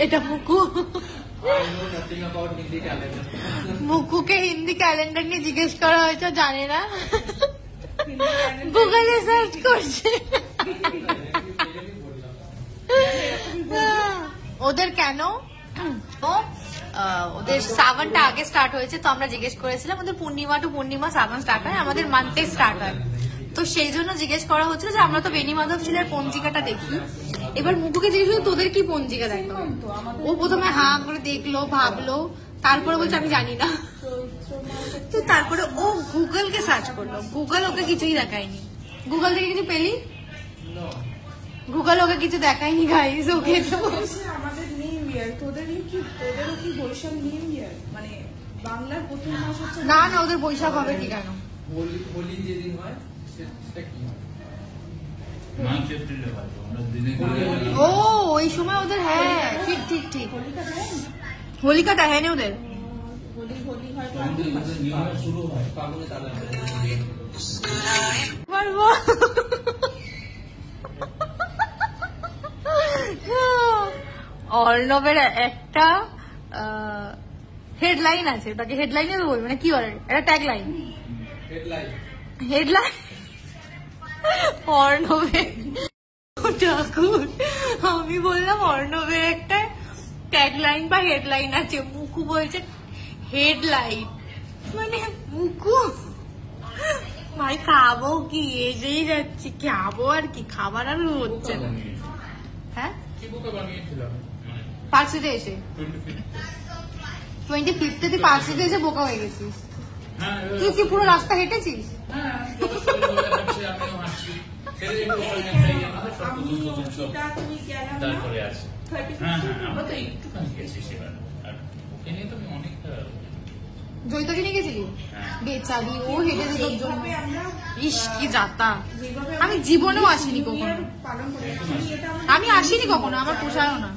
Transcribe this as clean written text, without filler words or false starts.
এটা মুকু। মুকুকে হিন্দি ক্যালেন্ডার নিয়ে জিজ্ঞেস করা হয়েছে, জানে না, গুগলে সার্চ করছে। ওদের কেন ওদের শ্রাবণটা আগে স্টার্ট হয়েছে, তো আমরা জিজ্ঞেস করেছিলাম ওদের পূর্ণিমা টু পূর্ণিমা শ্রাবণ স্টার্ট হয়, আমাদের মান্থে স্টার্ট হয়, তো সেই জন্য জিজ্ঞেস করা হচ্ছিল যে আমরা তো বেনি মাধব ছেলের পঞ্জিকাটা দেখি। এবার মুকুকে জিজ্ঞেস করলো তোদের কি পঞ্জিকা দেখো, ও প্রথমে হা করে দেখলো, ভাবলো, তারপরে বলছে আমি জানি না। তো তারপরে ও গুগলকে সার্চ করলো, গুগল ওকে কিছুই দেখায়নি। গুগল থেকে কিছু পেলি? গুগল ওকে কিছু দেখায়নি গাইস, ওকে আমাদের নিউ ইয়ার, তোদেরও কি বৈশাখ নিউ ইয়ার, মানে বাংলার প্রথম মাস হচ্ছে না না, ওদের বৈশাখ হবে কি কেন? হোলি যেদিন হয় সেটা কি হয়? ও ওই সময় ওদের, হ্যাঁ ঠিক ঠিক ঠিক, হোলিকা দেখায়নি ওদের। হোলি হয় শুরু হয় ফাগুনে তালা। অর্ণবের একটা হেডলাইন আছে, ওটাকে হেডলাইনে তো বলবে না, কি বলে একটা ট্যাগ লাইন, হেডলাইন অর্ণবের ঠাকুর। আমি বললাম অর্ণবের একটা ট্যাগ লাইন বা হেডলাইন আছে, মুকু বলছে হেডলাইন, মানে মুকু ভাই খাবো কি, এসেই যাচ্ছি, খাবো আর কি, খাবার আর হচ্ছে না। হ্যাঁ পার্কস্ট্রিটে এসে 25th তুই পার্কস্ট্রিটে এসে বোকা হয়ে গেছিস। তুই কি পুরো রাস্তা হেঁটেছিস? জয়িতাকে নিয়ে গেছিলি? বেচারি ও হেঁটে যেত তোর জন্য। ইস কি যাতা, আমি জীবনেও আসিনি কখনো, আমি আসিনি কখনো, আমার পোষায়ও না।